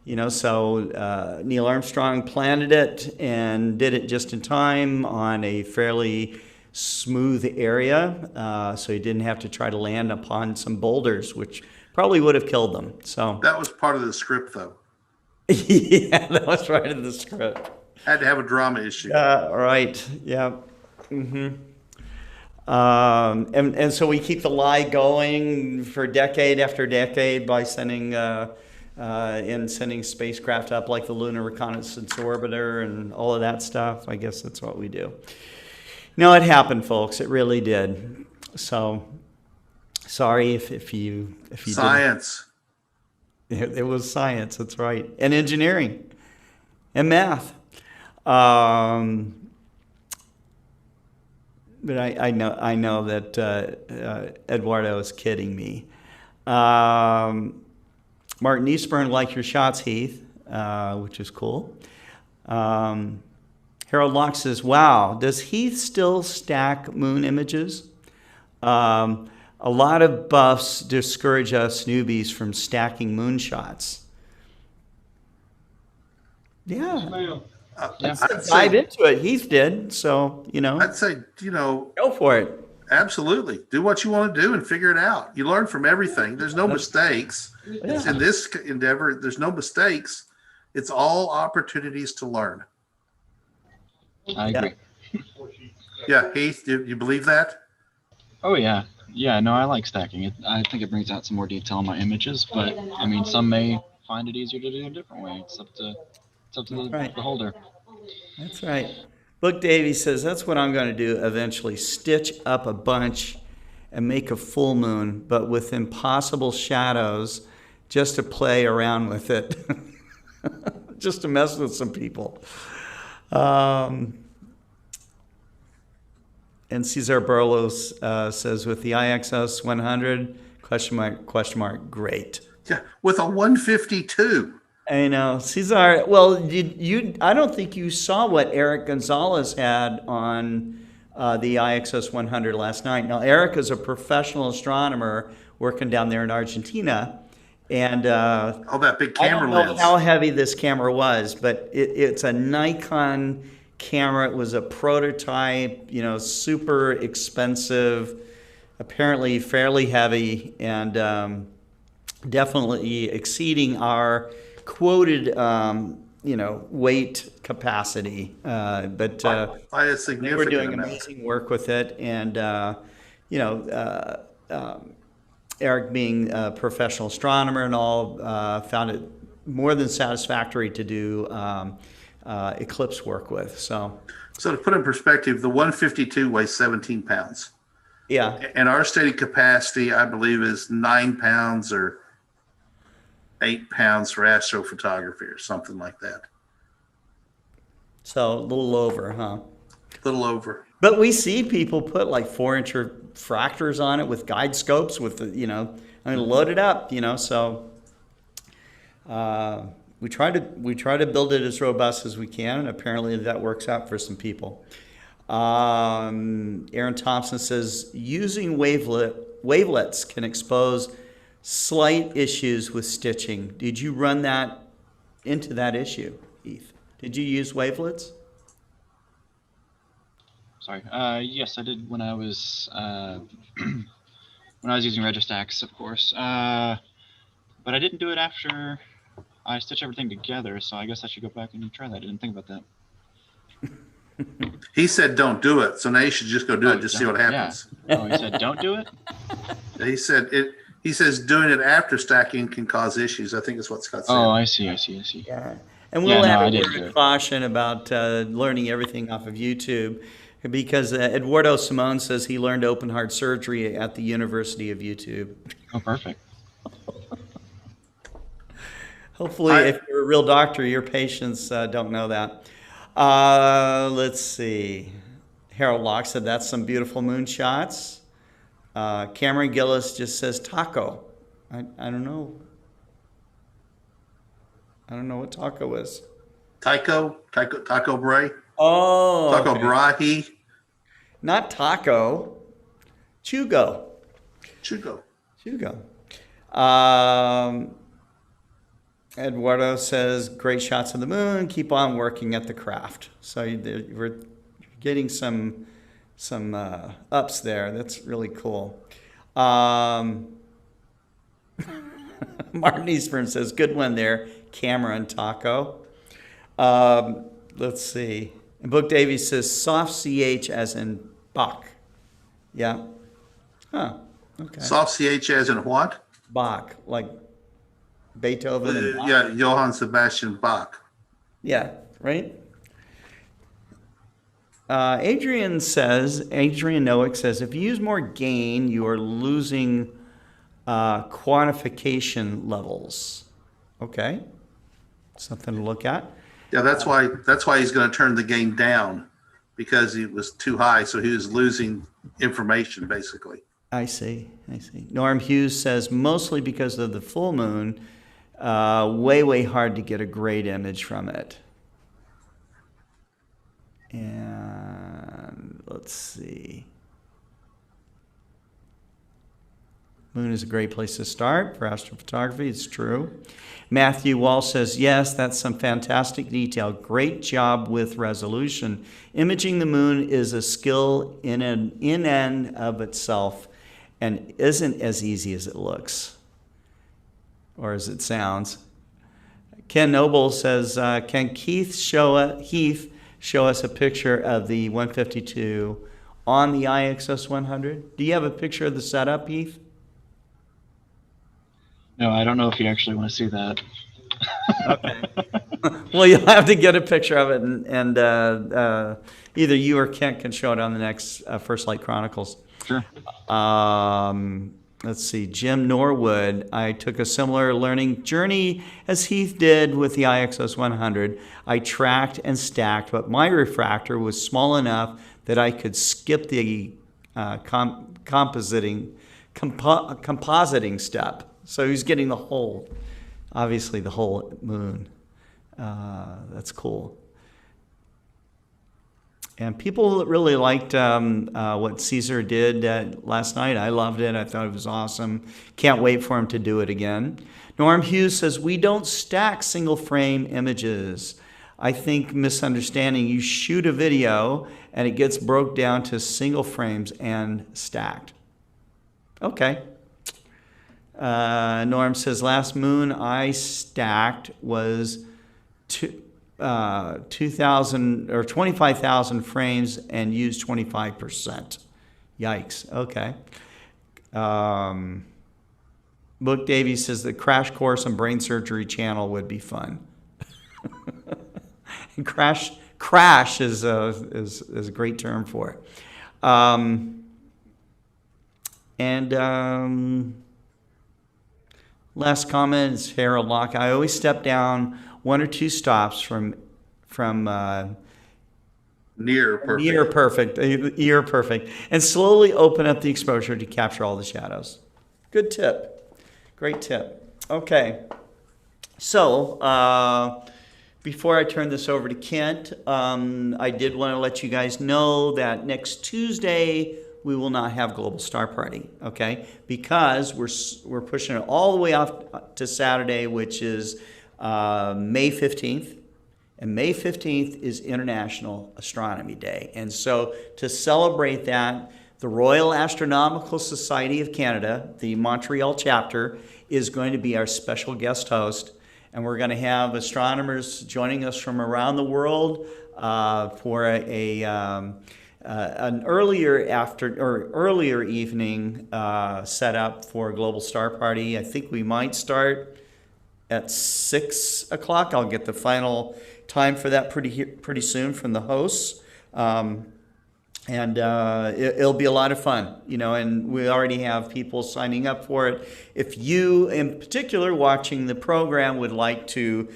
you know, so Neil Armstrong planted it and did it just in time on a fairly smooth area. So he didn't have to try to land upon some boulders, which probably would have killed them. So That was part of the script, though. yeah, that was right in the script. Had to have a drama issue. Right, yeah. And so we keep the lie going for decade after decade by sending spacecraft up like the Lunar Reconnaissance Orbiter and all of that stuff. I guess that's what we do. No, it happened, folks. It really did. So sorry if you Science. it was science. That's right, and engineering, and math. But I know that Eduardo is kidding me. Martin Eastburn, like your shots, Heath, which is cool. Harold Locke says, wow, does Heath still stack moon images? A lot of buffs discourage us newbies from stacking moonshots. Yeah. I'd Dive say, into it. Heath did, so, you know. I'd say, you know, Go for it. absolutely. Do what you want to do and figure it out. You learn from everything. There's no mistakes. It's in this endeavor, there's no mistakes. It's all opportunities to learn. I agree. Yeah, Heath, do you believe that? Oh yeah. Yeah, no, I like stacking it. I think it brings out some more detail in my images, but I mean, some may find it easier to do a different way. It's up to the Right. beholder. That's right. Look, Davey says, that's what I'm going to do eventually. Stitch up a bunch and make a full moon, but with impossible shadows just to play around with it. Just to mess with some people. And Cesar Burlos says, with the IXS 100, question mark, great. Yeah, with a 152. I know, Cesar. Well, I don't think you saw what Eric Gonzalez had on the IXS 100 last night. Now, Eric is a professional astronomer working down there in Argentina, and Oh, that big I camera don't know lens. how heavy this camera was, but it's a Nikon camera. It was a prototype, you know, super expensive, apparently fairly heavy, and definitely exceeding our quoted, you know, weight capacity. But By a they were significant doing amount. amazing work with it, and you know, Eric, being a professional astronomer and all, found it more than satisfactory to do eclipse work with. So So to put in perspective, the 152 weighs 17 pounds. yeah, And our stated capacity, I believe, is 9 pounds or 8 pounds for astrophotography or something like that. so a little over, huh? A little over. But we see people put like 4-inch fractors on it with guide scopes with the, you know, I mean, load it up, you know. So we try to build it as robust as we can, and apparently that works out for some people. Aaron Thompson says using wavelets can expose slight issues with stitching. Did you run that into that issue, Heath? Did you use wavelets? Sorry. Yes, I did when I was when I was using Registax, of course. But I didn't do it after I stitched everything together, so I guess I should go back and try that. I didn't think about that. He said, "Don't do it." So now you should just go do it. Just see what happens. Yeah. Oh, he said, don't do it? He said it. He says doing it after stacking can cause issues. I think is what Scott said. Oh, I see. Yeah. And we'll Yeah, no, I add a didn't word do of it. caution about learning everything off of YouTube, because Eduardo Simone says he learned open heart surgery at the University of YouTube. Oh, perfect. Hopefully, if you're a real doctor, your patients don't know that. Let's see. Harold Locke said that's some beautiful moonshots. Cameron Gillis just says taco. I don't know. I don't know what taco is. Taco Bray, Oh, Taco okay. Brahi, Not taco. Chugo. Chugo. Eduardo says, great shots of the moon. Keep on working at the craft. So we're getting some ups there. That's really cool. Martin Eastburn says, good one there, Cameron Taco. Let's see. And Book Davies says, soft CH as in Bach. Yeah. Huh. Okay. Soft CH as in what? Bach, like Beethoven and Bach. Yeah, Johann Sebastian Bach. Yeah, right? Adrian Noack says, if you use more gain, you are losing quantification levels. Okay. Something to look at. Yeah, that's why he's going to turn the gain down, because it was too high, so he was losing information basically. I see. Norm Hughes says, mostly because of the full moon, way hard to get a great image from it. And let's see. Moon is a great place to start for astrophotography. It's true. Matthew Walsh says, yes, that's some fantastic detail. Great job with resolution. Imaging the moon is a skill in and of itself and isn't as easy as it looks or as it sounds. Ken Noble says, can Heath show us a picture of the 152 on the IXS 100? Do you have a picture of the setup, Heath? No, I don't know if you actually want to see that. Okay. Well, you'll have to get a picture of it, and either you or Kent can show it on the next FirstLight Chronicles. Sure. Let's see. Jim Norwood. I took a similar learning journey as Heath did with the IXS 100. I tracked and stacked, but my refractor was small enough that I could skip the compositing step. So he's getting the whole moon. That's cool. And people really liked what Caesar did last night. I loved it. I thought it was awesome. Can't wait for him to do it again. Norm Hughes says, we don't stack single frame images. I think misunderstanding. You shoot a video and it gets broke down to single frames and stacked. Okay. Norm says, last moon I stacked was 2,000 or 25,000 frames and used 25%. Yikes. Okay. Book Davies says the crash course on brain surgery channel would be fun. And crash is a great term for it. Last comment is Harold Locke. I always step down one or two stops from Near perfect. Near perfect, and slowly open up the exposure to capture all the shadows. Good tip. Great tip. Okay. So before I turn this over to Kent, I did want to let you guys know that next Tuesday we will not have Global Star Party, okay? Because we're pushing it all the way off to Saturday, which is May 15th. And May 15th is International Astronomy Day. And so to celebrate that, the Royal Astronomical Society of Canada, the Montreal chapter, is going to be our special guest host. And we're going to have astronomers joining us from around the world for an earlier evening setup for Global Star Party. I think we might start at 6 o'clock. I'll get the final time for that pretty soon from the hosts. And it'll be a lot of fun, and we already have people signing up for it. If you, in particular, watching the program, would like to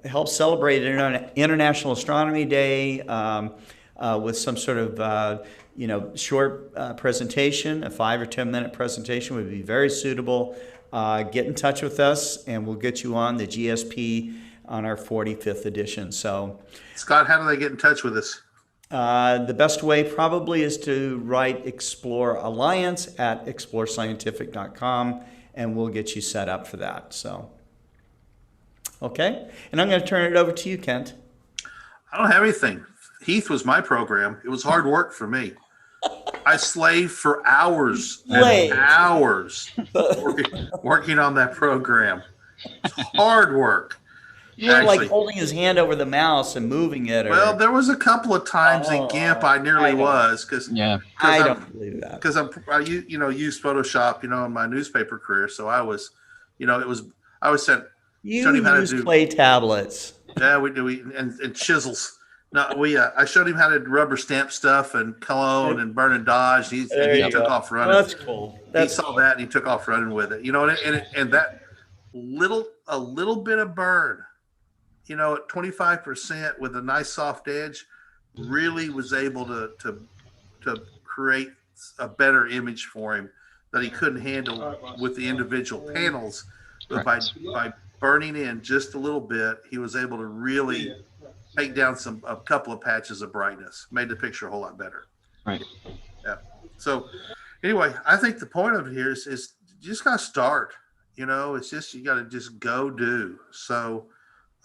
help celebrate International Astronomy Day with some sort of, short presentation, a 5 or 10 minute presentation would be very suitable. Get in touch with us, and we'll get you on the GSP on our 45th edition. So, Scott, how do they get in touch with us? The best way probably is to write Explore Alliance at explorescientific.com, and we'll get you set up for that. So, okay. And I'm going to turn it over to you, Kent. I don't have anything. Heath was my program. It was hard work for me. I slaved for hours and hours working on that program. It's hard work. You were like holding his hand over the mouse and moving it. Well, there was a couple of times in GIMP I nearly was because I don't believe that because I used Photoshop in my newspaper career, so I was I was sent. You used clay tablets. Yeah, we do. And chisels. No, I showed him how to rubber stamp stuff and cologne and burn and dodge. He took off running. Well, that's cool. He saw that and he took off running with it. And that a little bit of burn, at 25% with a nice soft edge, really was able to create a better image for him that he couldn't handle with the individual panels. But by burning in just a little bit, he was able to really take down a couple of patches of brightness, made the picture a whole lot better. Right. Yeah. So anyway, I think the point of it here is you just got to start. It's just you got to just go do. So,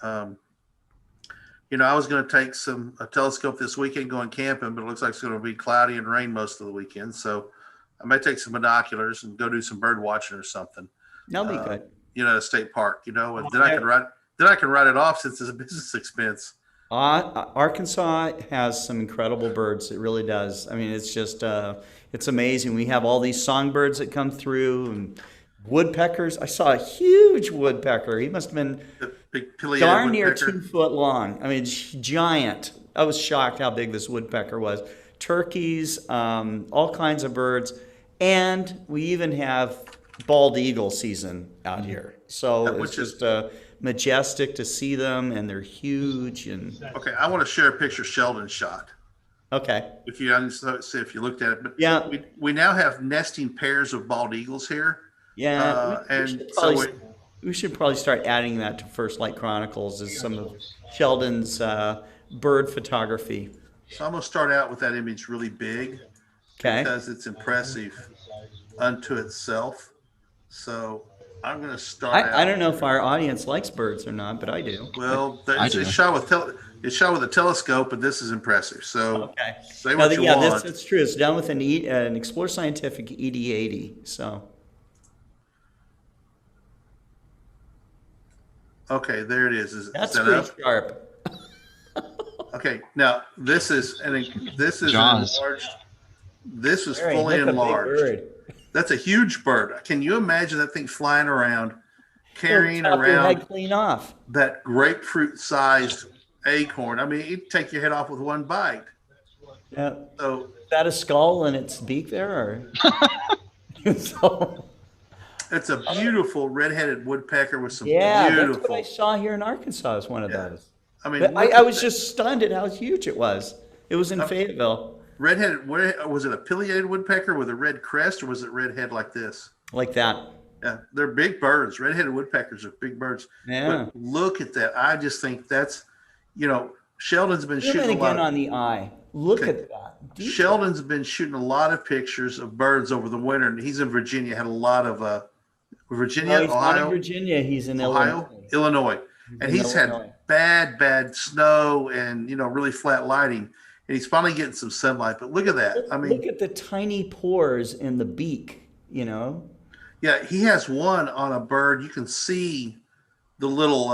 I was going to take a telescope this weekend going camping, but it looks like it's going to be cloudy and rain most of the weekend. So I might take some binoculars and go do some bird watching or something. That'll be good. At a state park, and then I can write it off since it's a business expense. Arkansas has some incredible birds. It really does. I mean, it's just, it's amazing. We have all these songbirds that come through and woodpeckers. I saw a huge woodpecker. He must have been darn near 2 foot long. I mean, giant. I was shocked how big this woodpecker was. Turkeys, all kinds of birds. And we even have bald eagle season out here. So it's just majestic to see them, and they're huge. And okay, I want to share a picture Sheldon shot. Okay. If you looked at it, but yeah, we now have nesting pairs of bald eagles here. Yeah, we should probably start adding that to FirstLight Chronicles as some of Sheldon's bird photography. So I'm going to start out with that image really big, because it's impressive unto itself. So I'm going to start out. I don't know if our audience likes birds or not, but I do. Well, it's shot with a telescope, and this is impressive. So say what you want. That's true. It's done with an Explore Scientific ED80. So. Okay, there it is. That's pretty sharp. Okay, now this is enlarged. This is fully enlarged. That's a huge bird. Can you imagine that thing flying around, carrying around clean off that grapefruit-sized acorn? I mean, it'd take your head off with one bite. Yeah. So is that a skull in its beak there, or? So. It's a beautiful red-headed woodpecker with some beautiful. That's what I saw here in Arkansas. Is one of those. I mean, I was just stunned at how huge it was. It was in Fayetteville. Red-headed. Was it a pileated woodpecker with a red crest, or was it red head like this? Like that. Yeah, they're big birds. Red-headed woodpeckers are big birds. Yeah. But look at that. I just think that's, Sheldon's been shooting a lot on the eye. Look at that. Sheldon's been shooting a lot of pictures of birds over the winter, and he's in Virginia. Had a lot of Virginia, he's Ohio. Not in Virginia. He's in Illinois. And he's had bad snow and, really flat lighting. And he's finally getting some sunlight. But look at that. I mean, look at the tiny pores in the beak, Yeah, he has one on a bird. You can see the little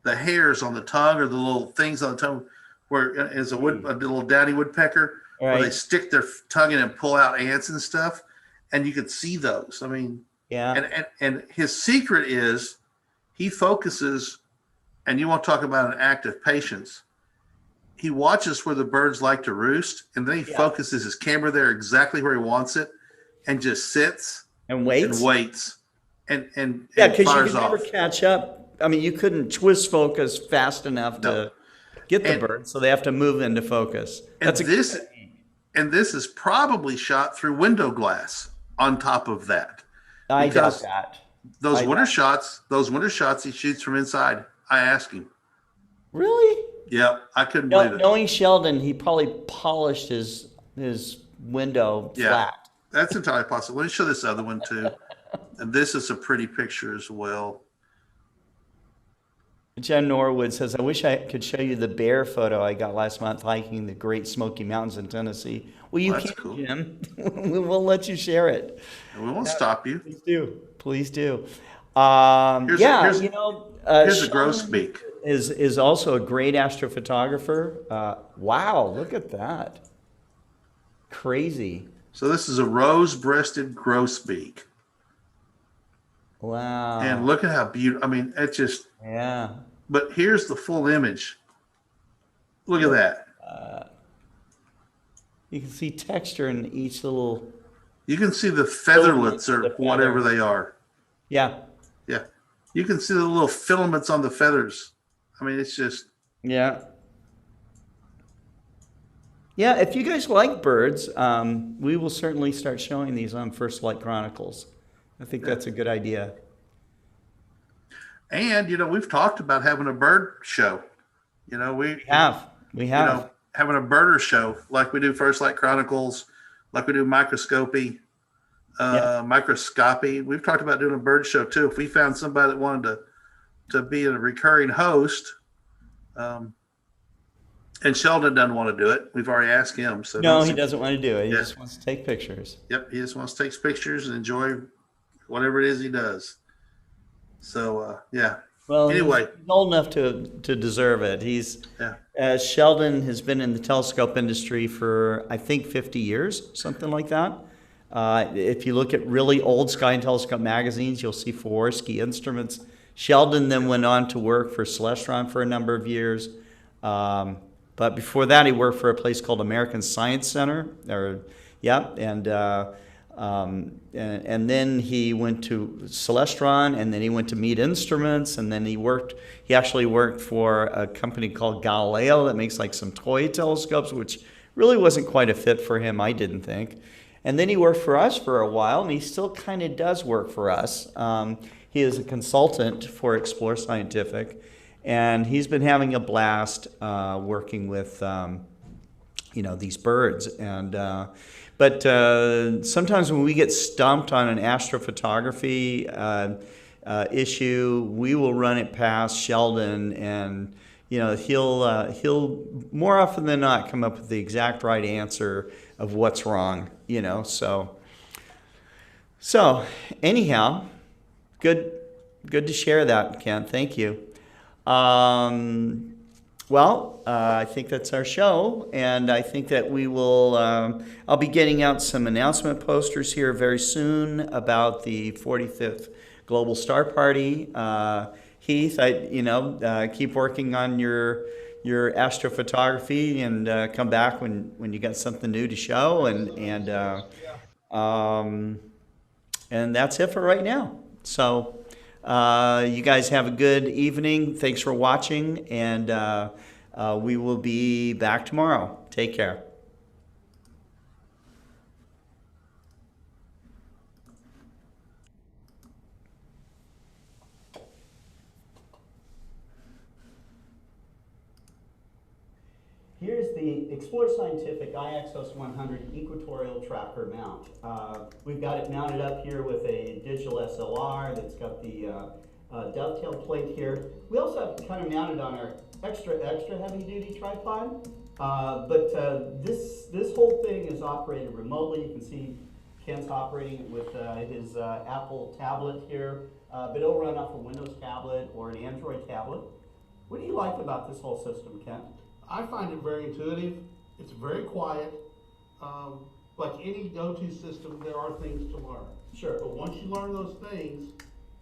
the hairs on the tongue or the little things on the tongue, where is a little downy woodpecker, where they Right. stick their tongue in and pull out ants and stuff, and you could see those. I mean, Yeah. and his secret is he focuses, and you want to talk about an act of patience. He watches where the birds like to roost, and then he focuses his camera there exactly where he wants it, and just sits And waits. and waits, and Yeah, and because you fires can never off. catch up. I mean, you couldn't twist focus fast enough to get the And- bird, so they have to move into focus. And That's a this is probably shot through window glass on top of that. I doubt because that. Those I winter shots he shoots from inside. I asked him. Really? Yep, I couldn't believe it. Knowing Sheldon, he probably polished his window Yeah. flat. That's entirely possible. Let me show this other one too. And this is a pretty picture as well. Jen Norwood says, I wish I could show you the bear photo I got last month hiking the Great Smoky Mountains in Tennessee. Well, you Well, that's can, cool. Jim. We'll let you share it. And we won't stop you. Please do. Please do. Here's Here's a grosbeak. is also a great astrophotographer. Wow, look at that. Crazy. So this is a rose-breasted grosbeak. Wow. And look at how beautiful. I mean, it's just, Yeah. but here's the full image. Look at that. You can see texture in each little. You can see the featherlets or The whatever feathers. they are. Yeah. Yeah. You can see the little filaments on the feathers. I mean, it's just, Yeah. Yeah, if you guys like birds, we will certainly start showing these on FirstLight Chronicles. I think that's a good idea. and, we've talked about having a bird show. We We you have. know, having a birder show like we do FirstLight Chronicles, like we do Microscopy, Microscopy. We've talked about doing a bird show too. If we found somebody that wanted to be a recurring host, and Sheldon doesn't want to do it. We've already asked him. So No, he doesn't want to do it. He Yeah. just wants to take pictures. Yep, he just wants to take pictures and enjoy whatever it is he does. So yeah. Well, Anyway. he's old enough to deserve it. Yeah. Sheldon has been in the telescope industry for, I think, 50 years, something like that. If you look at really old Sky and Telescope magazines, you'll see Swarovski instruments. Sheldon then went on to work for Celestron for a number of years. But before that, he worked for a place called American Science Center. And then he went to Celestron, and then he went to Meade Instruments, and then he actually worked for a company called Galileo that makes like some toy telescopes, which really wasn't quite a fit for him, I didn't think. And then he worked for us for a while, and he still kind of does work for us. He is a consultant for Explore Scientific, and he's been having a blast working with these birds. But sometimes when we get stumped on an astrophotography issue, we will run it past Sheldon, and he'll more often than not come up with the exact right answer of what's wrong. So anyhow, good to share that, Ken. Thank you. I think that's our show, and I think that we will, I'll be getting out some announcement posters here very soon about the 45th Global Star Party. Heath, keep working on your astrophotography, and come back when you got something new to show, and that's it for right now. So you guys have a good evening. Thanks for watching, and we will be back tomorrow. Take care. Here's the Explore Scientific IXOS 100 Equatorial Tracker mount. We've got it mounted up here with a digital SLR that's got the dovetail plate here. We also have it kind of mounted on our extra heavy duty tripod. But this whole thing is operated remotely. You can see Ken's operating it with his Apple tablet here, but it'll run off a Windows tablet or an Android tablet. What do you like about this whole system, Kent? I find it very intuitive. It's very quiet. Like any go-to system, there are things to learn. Sure. But once you learn those things,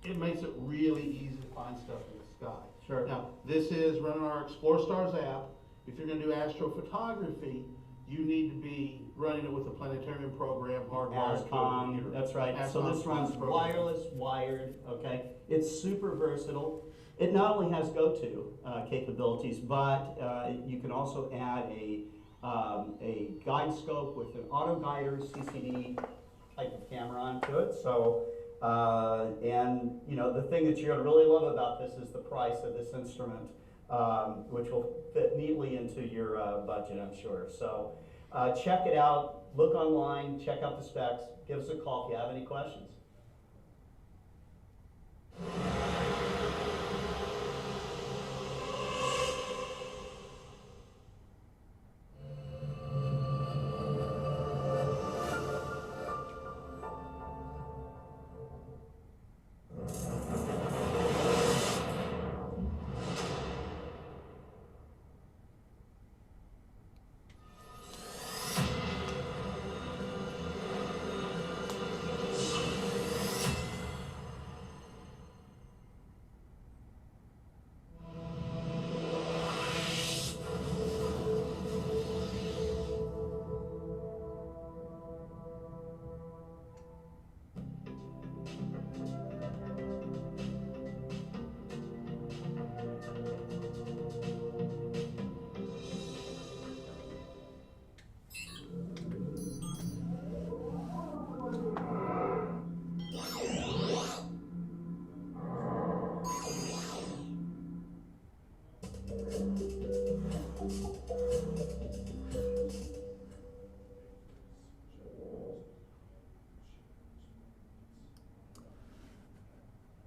it makes it really easy to find stuff in the sky. Sure. Now, this is running our Explore Stars app. If you're going to do astrophotography, you need to be running it with a planetarium program hardwired to a ASCOM, computer. that's right. So ASCOM this runs program. wireless, wired, okay? It's super versatile. It not only has go-to capabilities, but you can also add a guide scope with an auto guider CCD type of camera onto it. So, and you know, the thing that you're gonna really love about this is the price of this instrument, which will fit neatly into your budget, I'm sure. So check it out, look online, check out the specs, give us a call if you have any questions.